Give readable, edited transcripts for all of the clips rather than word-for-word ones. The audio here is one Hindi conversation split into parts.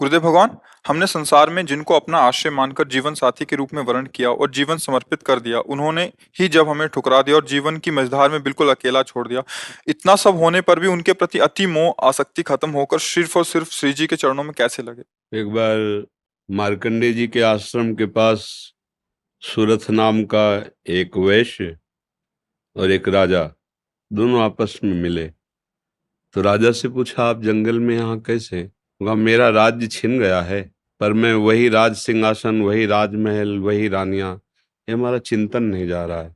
गुरुदेव भगवान, हमने संसार में जिनको अपना आश्रय मानकर जीवन साथी के रूप में वर्ण किया और जीवन समर्पित कर दिया, उन्होंने ही जब हमें ठुकरा दिया और जीवन की मझधार में बिल्कुल अकेला छोड़ दिया। इतना सब होने पर भी उनके प्रति अति मोह आसक्ति खत्म होकर सिर्फ और सिर्फ श्री जी के चरणों में कैसे लगे? एक बार मार्कंडे जी के आश्रम के पास सुरथ नाम का एक वैश्य और एक राजा दोनों आपस में मिले। तो राजा से पूछा, आप जंगल में यहाँ कैसे? कहा, मेरा राज्य छिन गया है, पर मैं वही राज सिंहासन, वही राजमहल, वही रानियां, ये हमारा चिंतन नहीं जा रहा है।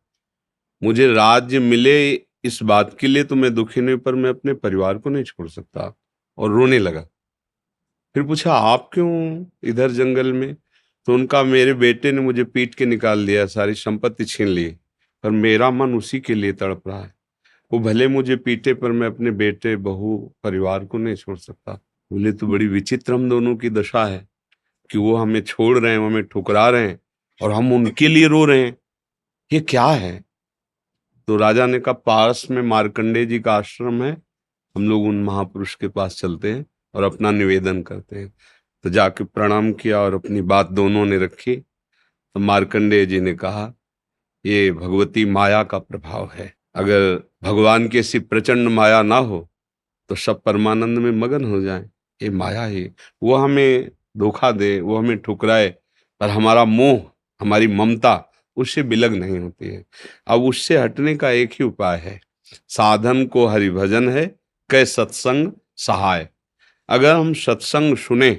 मुझे राज्य मिले इस बात के लिए तो मैं दुखी नहीं, पर मैं अपने परिवार को नहीं छोड़ सकता। और रोने लगा। फिर पूछा, आप क्यों इधर जंगल में? तो उनका, मेरे बेटे ने मुझे पीट के निकाल दिया, सारी संपत्ति छीन ली, पर मेरा मन उसी के लिए तड़प रहा है। वो भले मुझे पीटे, पर मैं अपने बेटे, बहू, परिवार को नहीं छोड़ सकता। बोले, तो बड़ी विचित्र हम दोनों की दशा है कि वो हमें छोड़ रहे हैं, वो हमें ठुकरा रहे हैं और हम उनके लिए रो रहे हैं, ये क्या है? तो राजा ने कहा, पास में मार्कंडे जी का आश्रम है, हम लोग उन महापुरुष के पास चलते हैं और अपना निवेदन करते हैं। तो जाके प्रणाम किया और अपनी बात दोनों ने रखी। तो मार्कंडेय जी ने कहा, ये भगवती माया का प्रभाव है। अगर भगवान की ऐसी प्रचंड माया ना हो तो सब परमानंद में मगन हो जाएं। ये माया ही, वो हमें धोखा दे, वो हमें ठुकराए, पर हमारा मोह, हमारी ममता उससे बिलग नहीं होती है। अब उससे हटने का एक ही उपाय है, साधन को हरिभजन है, कै सत्संग सहाय। अगर हम सत्संग सुने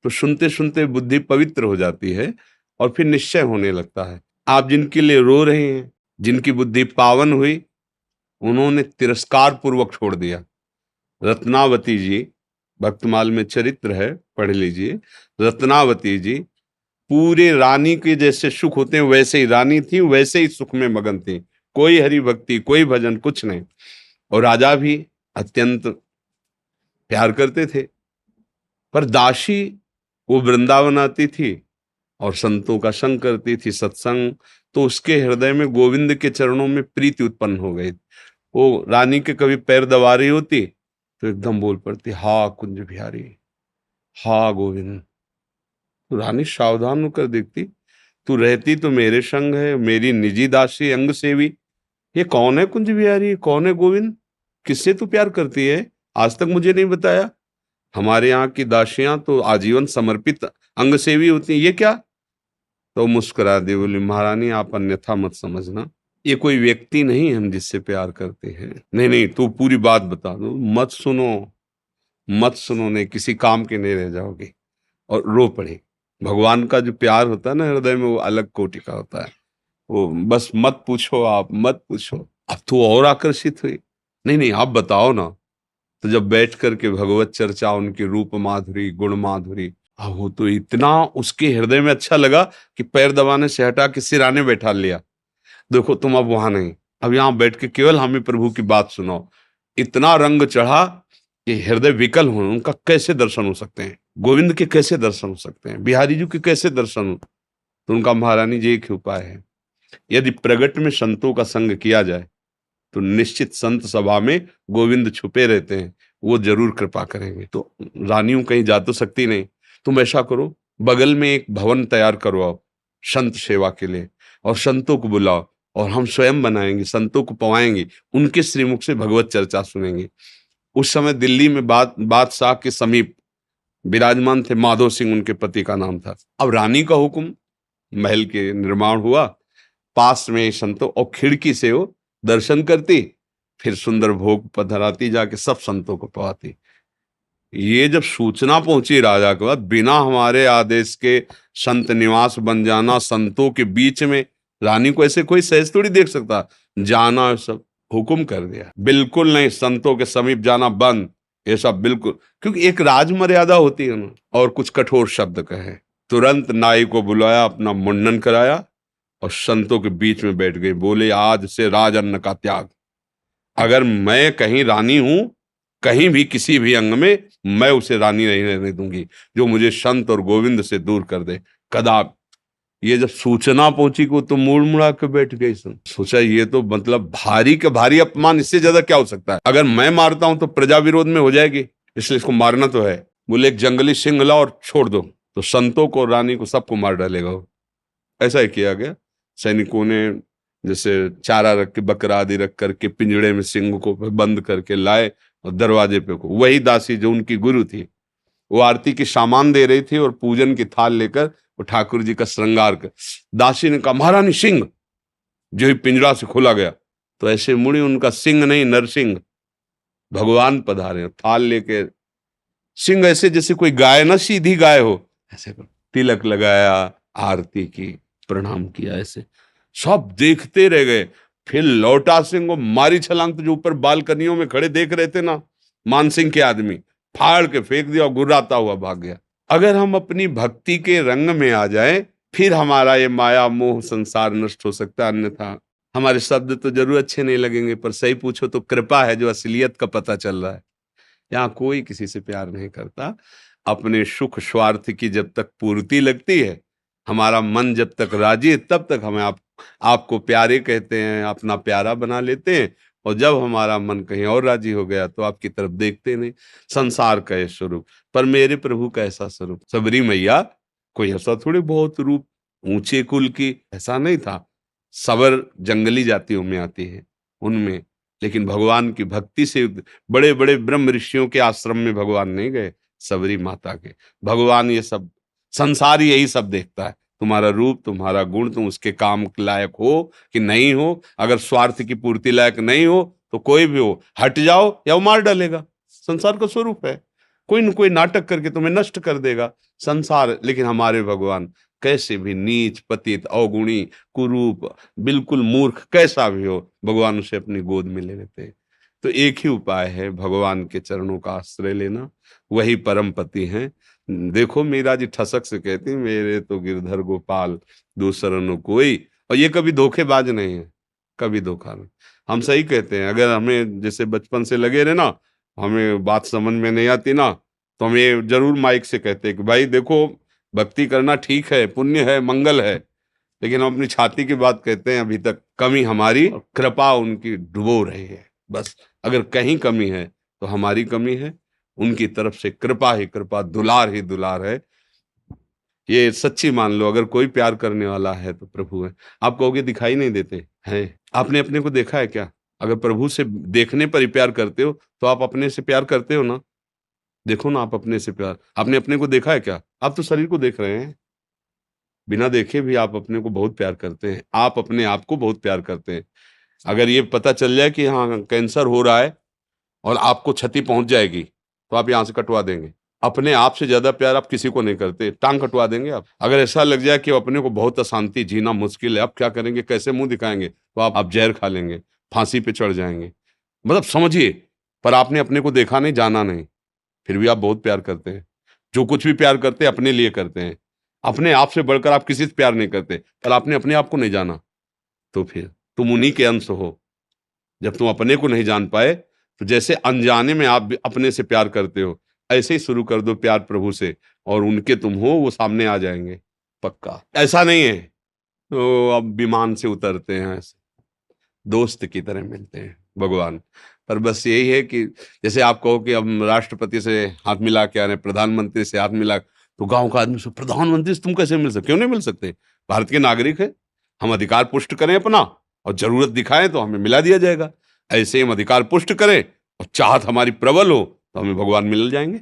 तो सुनते सुनते बुद्धि पवित्र हो जाती है और फिर निश्चय होने लगता है। आप जिनके लिए रो रहे हैं, जिनकी बुद्धि पावन हुई, उन्होंने तिरस्कार पूर्वक छोड़ दिया। रत्नावती जी, भक्तमाल में चरित्र है, पढ़ लीजिए। रत्नावती जी पूरे रानी के जैसे सुख होते हैं वैसे ही रानी थी, वैसे ही सुख में मगन थी, कोई हरि भक्ति, कोई भजन, कुछ नहीं। और राजा भी अत्यंत प्यार करते थे। पर दासी, वो वृंदावन आती थी और संतों का संग करती थी, सत्संग, तो उसके हृदय में गोविंद के चरणों में प्रीति उत्पन्न हो गई। वो रानी के कभी पैर दबा रही होती तो एकदम बोल पड़ती, हा कुंज बिहारी, हा गोविंद। तो रानी सावधान होकर देखती, तू रहती तो मेरे संग है, मेरी निजी दासी, अंग सेवी, ये कौन है कुंज बिहारी, कौन है गोविंद? किससे तू प्यार करती है? आज तक मुझे नहीं बताया। हमारे यहाँ की दासियां तो आजीवन समर्पित अंग सेवी होती हैं, ये क्या? तो मुस्कुरा दी, बोली, महारानी आप अन्यथा मत समझना, ये कोई व्यक्ति नहीं हम जिससे प्यार करते हैं। नहीं नहीं, तू पूरी बात बता दो। मत सुनो, मत सुनो, नहीं किसी काम के नहीं रह जाओगे। और रो पड़े। भगवान का जो प्यार होता है ना हृदय में, वो अलग कोटि का होता है। वो बस मत पूछो, आप मत पूछो। अब तो और आकर्षित हुई, नहीं नहीं आप बताओ ना। तो जब बैठ करके भगवत चर्चा, उनकी रूप माधुरी, गुण माधुरी, अब वो तो इतना उसके हृदय में अच्छा लगा कि पैर दबाने से हटा के सिराने बैठा लिया। देखो तुम अब वहां नहीं, अब यहाँ बैठ के केवल हमें प्रभु की बात सुनाओ। इतना रंग चढ़ा कि हृदय विकल हो, उनका कैसे दर्शन हो सकते हैं? गोविंद के कैसे दर्शन हो सकते हैं? बिहारी जी के कैसे दर्शन हो? तो उनका, महारानी जी एक ही उपाय है, यदि प्रगट में संतों का संग किया जाए तो निश्चित संत सभा में गोविंद छुपे रहते हैं, वो जरूर कृपा करेंगे। तो रानियों कहीं जा तो सकती नहीं, तुम ऐसा करो, बगल में एक भवन तैयार करवाओ संत सेवा के लिए, और संतों को बुलाओ, और हम स्वयं बनाएंगे, संतों को पवाएंगे, उनके श्रीमुख से भगवत चर्चा सुनेंगे। उस समय दिल्ली में बादशाह के समीप विराजमान थे माधो सिंह, उनके पति का नाम था। अब रानी का हुक्म, महल के निर्माण हुआ, पास में संतों, और खिड़की से वो दर्शन करती, फिर सुंदर भोग पधराती, जाके सब संतों को पवाती। ये जब सूचना पहुंची राजा के बाद, बिना हमारे आदेश के संत निवास बन जाना, संतों के बीच में, रानी को ऐसे कोई सहज थोड़ी देख सकता, जाना सब हुक्म कर दिया। बिल्कुल नहीं, संतों के समीप जाना बंद, ये सब बिल्कुल, क्योंकि एक राज मर्यादा होती है ना। और कुछ कठोर शब्द कहे, तुरंत नाई को बुलाया, अपना मुंडन कराया और संतों के बीच में बैठ गई। बोले, आज से राज अन्न का त्याग। अगर मैं कहीं रानी हूं, कहीं भी किसी भी अंग में, मैं उसे रानी नहीं रहने दूंगी जो मुझे संत और गोविंद से दूर कर दे, कदाप। ये जब सूचना पहुंची को तो मुड़ मुड़ा के बैठ गई। सोचा ये तो मतलब भारी के भारी अपमान, इससे ज्यादा क्या हो सकता है? अगर मैं मारता हूं तो प्रजा विरोध में हो जाएगी, इसलिए इसको मारना तो है। बोले एक जंगली सिंह लाओ और छोड़ दो, तो संतों को, रानी को, सबको मार डालेगा वो। ऐसा ही किया गया। सैनिकों ने जैसे चारा रख के, बकरा आदि रख करके पिंजड़े में सिंह को बंद करके लाए और दरवाजे पे को, वही दासी जो उनकी गुरु थी, वो आरती की सामान दे रही थी और पूजन की थाल लेकर वो ठाकुर जी का श्रृंगार कर, दासी ने कहा महारानी सिंह, जो ही पिंजरा से खोला गया तो ऐसे मुड़ी, उनका सिंह नहीं नरसिंह, भगवान पधारे थाल लेके। सिंह ऐसे जैसे कोई गाय ना, सीधी गाय हो, ऐसे तिलक लगाया, आरती की, प्रणाम किया, ऐसे सब देखते रह गए। फिर लौटा सिंह को मारी छलांग, तो जो ऊपर बालकनियों में खड़े देख रहे थे ना मान सिंह के आदमी, फाड़ के फेंक दिया और गुर्राता हुआ भाग गया। अगर हम अपनी भक्ति के रंग में आ जाए, फिर हमारा ये माया मोह संसार नष्ट हो सकता है। अन्यथा हमारे शब्द तो जरूर अच्छे नहीं लगेंगे, पर सही पूछो तो कृपा है जो असलियत का पता चल रहा है। यहाँ कोई किसी से प्यार नहीं करता। अपने सुख स्वार्थ की जब तक पूर्ति लगती है, हमारा मन जब तक राजी है, तब तक हमें आपको प्यारे कहते हैं, अपना प्यारा बना लेते हैं। और जब हमारा मन कहीं और राजी हो गया तो आपकी तरफ देखते नहीं। संसार का ये स्वरूप, पर मेरे प्रभु का ऐसा स्वरूप, सबरी मैया कोई ऐसा थोड़ी बहुत रूप ऊंचे कुल की, ऐसा नहीं था। सबर जंगली जातियों में आती है उनमें, लेकिन भगवान की भक्ति से बड़े बड़े ब्रह्म ऋषियों के आश्रम में भगवान नहीं गए, सबरी माता के। भगवान ये सब संसार यही सब देखता है, तुम्हारा रूप, तुम्हारा गुण, तुम उसके काम लायक हो कि नहीं हो। अगर स्वार्थ की पूर्ति लायक नहीं हो तो कोई भी हो, हट जाओ या वो मार डालेगा। संसार का स्वरूप है, कोई न कोई नाटक करके तुम्हें नष्ट कर देगा संसार। लेकिन हमारे भगवान कैसे भी नीच, पतित, अवगुणी, कुरूप, बिल्कुल मूर्ख कैसा भी हो, भगवान उसे अपनी गोद में ले लेते हैं। तो एक ही उपाय है, भगवान के चरणों का आश्रय लेना, वही परम पति हैं। देखो मीरा जी ठसक से कहती, मेरे तो गिरधर गोपाल दूसरा न कोई। और ये कभी धोखेबाज नहीं है, कभी धोखा नहीं। हम सही कहते हैं। अगर हमें जैसे बचपन से लगे रहे ना, हमें बात समझ में नहीं आती ना, तो हम ये जरूर माइक से कहते हैं कि भाई देखो, भक्ति करना ठीक है, पुण्य है, मंगल है, लेकिन हम अपनी छाती की बात कहते हैं, अभी तक कमी हमारी, कृपा उनकी डुबो रही है। बस अगर कहीं कमी है तो हमारी कमी है, उनकी तरफ से कृपा ही कृपा, दुलार ही दुलार है। ये सच्ची मान लो। अगर कोई प्यार करने वाला है तो प्रभु है। आप कहोगे दिखाई नहीं देते हैं, आपने अपने को देखा है क्या? अगर प्रभु से देखने पर ही प्यार करते हो तो आप अपने से प्यार करते हो ना। देखो ना, आप अपने से प्यार, आपने अपने को देखा है क्या? आप तो शरीर को देख रहे हैं, बिना देखे भी आप अपने को बहुत प्यार करते हैं, आप अपने आप को बहुत प्यार करते हैं। अगर ये पता चल जाए कि हाँ कैंसर हो रहा है और आपको क्षति पहुंच जाएगी, तो आप यहाँ से कटवा देंगे। अपने आप से ज्यादा प्यार आप किसी को नहीं करते, टांग कटवा देंगे आप। अगर ऐसा लग जाए कि अपने को बहुत अशांति, जीना मुश्किल है, आप क्या करेंगे, कैसे मुंह दिखाएंगे? तो आप जहर खा लेंगे, फांसी पे चढ़ जाएंगे। मतलब समझिए, पर आपने अपने को देखा नहीं, जाना नहीं, फिर भी आप बहुत प्यार करते हैं। जो कुछ भी प्यार करते हैं अपने लिए करते हैं, अपने आप से बढ़कर आप किसी से प्यार नहीं करते। पर आपने अपने आप को नहीं जाना, तो फिर तुम उन्हीं के अंश हो। जब तुम अपने को नहीं जान पाए, तो जैसे अनजाने में आप भी अपने से प्यार करते हो, ऐसे ही शुरू कर दो प्यार प्रभु से, और उनके तुम हो, वो सामने आ जाएंगे पक्का। ऐसा नहीं है तो अब विमान से उतरते हैं, ऐसे दोस्त की तरह मिलते हैं भगवान। पर बस यही है कि जैसे आप कहो कि अब राष्ट्रपति से हाथ मिला के आ रहे, प्रधानमंत्री से हाथ मिला, तो गांव का आदमी से प्रधानमंत्री से तुम कैसे मिल सकते? क्यों नहीं मिल सकते? भारत के नागरिक है, हम अधिकार पुष्ट करें अपना, और जरूरत दिखाएं तो हमें मिला दिया जाएगा। ऐसे हम अधिकार पुष्ट करें और चाहत हमारी प्रबल हो तो हमें भगवान मिल जाएंगे।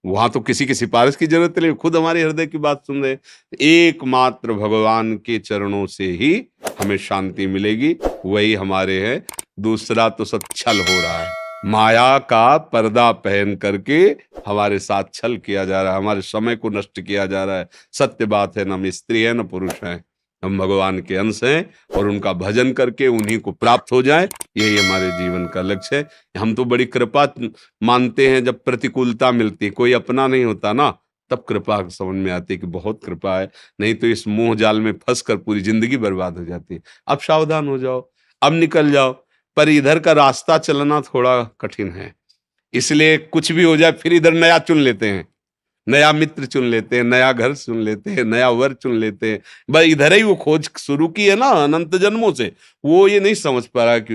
वहां तो किसी की सिफारिश की जरूरत नहीं, खुद हमारे हृदय की बात सुन रहे। एकमात्र भगवान के चरणों से ही हमें शांति मिलेगी, वही हमारे हैं। दूसरा तो सब छल हो रहा है, माया का पर्दा पहन करके हमारे साथ छल किया जा रहा है, हमारे समय को नष्ट किया जा रहा है। सत्य बात है, न हम स्त्री है न पुरुष है, हम भगवान के अंश हैं, और उनका भजन करके उन्हीं को प्राप्त हो जाए, यही हमारे जीवन का लक्ष्य है। हम तो बड़ी कृपा मानते हैं, जब प्रतिकूलता मिलती, कोई अपना नहीं होता ना, तब कृपा समझ में आती है कि बहुत कृपा है। नहीं तो इस मोह जाल में फंस कर पूरी जिंदगी बर्बाद हो जाती है। अब सावधान हो जाओ, अब निकल जाओ। पर इधर का रास्ता चलना थोड़ा कठिन है, इसलिए कुछ भी हो जाए फिर इधर नया चुन लेते हैं, नया मित्र चुन लेते हैं, नया घर चुन लेते हैं, नया वर चुन लेते हैं। भाई इधर ही वो खोज शुरू की है ना अनंत जन्मों से। वो ये नहीं समझ पा रहा कि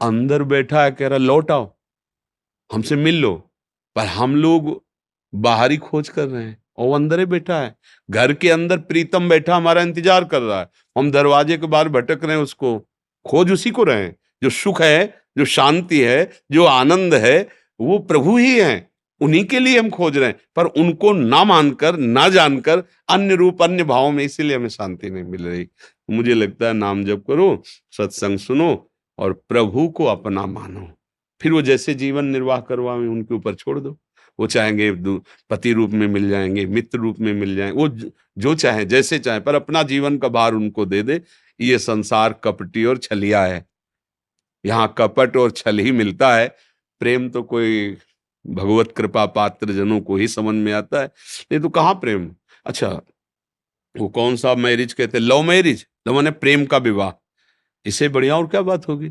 अंदर बैठा है, कह रहा लौट आओ, हमसे मिल लो। पर हम लोग बाहर ही खोज कर रहे हैं और वो अंदर ही बैठा है। घर के अंदर प्रीतम बैठा हमारा इंतजार कर रहा है, हम दरवाजे के बाहर भटक रहे हैं, उसको खोज उसी को रहे हैं। जो सुख है, जो शांति है, जो आनंद है, वो प्रभु ही हैं, उन्हीं के लिए हम खोज रहे हैं। पर उनको ना मानकर, ना जानकर अन्य रूप, अन्य भावों में, इसीलिए हमें शांति नहीं मिल रही। मुझे लगता है नाम जप करो, सत्संग सुनो और प्रभु को अपना मानो, फिर वो जैसे जीवन निर्वाह करवाएं उनके ऊपर छोड़ दो। वो चाहेंगे पति रूप में मिल जाएंगे, मित्र रूप में मिल जाएंगे, वो जो चाहे, जैसे चाहे, पर अपना जीवन का भार उनको दे दे। ये संसार कपटी और छलिया है, यहाँ कपट और छल ही मिलता है। प्रेम तो कोई भगवत कृपा पात्र जनों को ही समझ में आता है, नहीं तो कहाँ प्रेम। अच्छा, वो कौन सा मैरिज कहते हैं, लव मैरिज, तो मैंने प्रेम का विवाह, इससे बढ़िया और क्या बात होगी।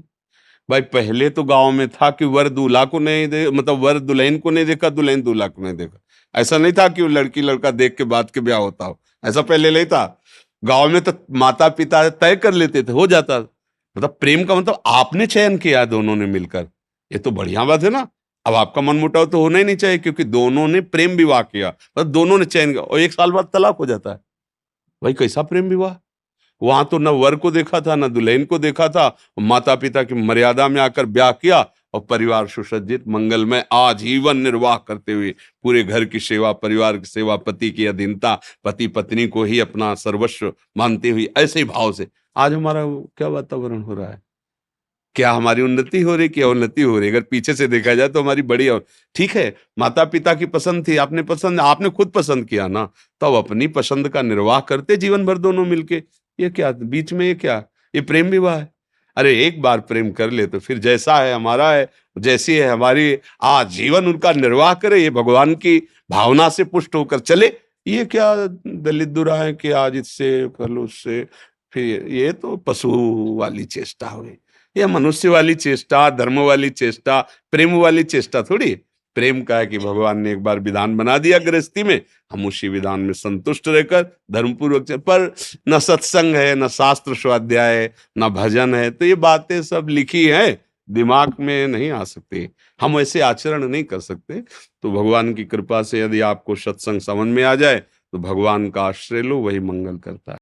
भाई पहले तो गांव में था कि वर दूल्हा को नहीं दे, मतलब वर दुल्हन को नहीं देखा, दुल्हन दूल्हा को नहीं देखा। ऐसा नहीं था कि वो लड़की लड़का देख के बाद के ब्याह होता हो, ऐसा पहले नहीं था। गांव में तो माता पिता तय कर लेते थे, हो जाता। मतलब प्रेम का मतलब आपने चयन किया दोनों ने मिलकर, ये तो बढ़िया बात है ना। अब आपका मन मुटाव तो होना ही नहीं चाहिए, क्योंकि दोनों ने प्रेम विवाह किया, मतलब दोनों ने चयन किया, और 1 साल बाद तलाक हो जाता है। भाई कैसा प्रेम विवाह। वहां तो न वर को देखा था, न दुल्हन को देखा था, माता पिता की मर्यादा में आकर ब्याह किया और परिवार सुसज्जित मंगलमय आजीवन निर्वाह करते हुए, पूरे घर की सेवा, परिवार की सेवा, पति की अधीनता, पति पत्नी को ही अपना सर्वस्व मानते हुए, ऐसे ही भाव से आज हमारा क्या वातावरण हो रहा है। क्या हमारी उन्नति हो रही, क्या उन्नति हो रही। अगर पीछे से देखा जाए तो हमारी बड़ी, और ठीक है, माता पिता की पसंद थी, आपने पसंद, आपने खुद पसंद किया ना, तो अब अपनी पसंद का निर्वाह करते जीवन भर दोनों मिलके। ये क्या बीच में, ये क्या, ये प्रेम विवाह है। अरे एक बार प्रेम कर ले तो फिर जैसा है हमारा है, जैसी है हमारी, आज जीवन उनका निर्वाह करे, ये भगवान की भावना से पुष्ट होकर चले। ये क्या दलित दुरा है कि आज इससे कर लो उससे, फिर ये तो पशु वाली चेष्टा हुई। ये मनुष्य वाली चेष्टा, धर्म वाली चेष्टा, प्रेम वाली चेष्टा थोड़ी। प्रेम का है कि भगवान ने एक बार विधान बना दिया गृहस्थी में, हम उसी विधान में संतुष्ट रहकर धर्मपूर्वक, पर न सत्संग है, न शास्त्र स्वाध्याय है, न भजन है, तो ये बातें सब लिखी हैं, दिमाग में नहीं आ सकती, हम ऐसे आचरण नहीं कर सकते। तो भगवान की कृपा से यदि आपको सत्संग समझ में आ जाए तो भगवान का आश्रय लो, वही मंगल करता है।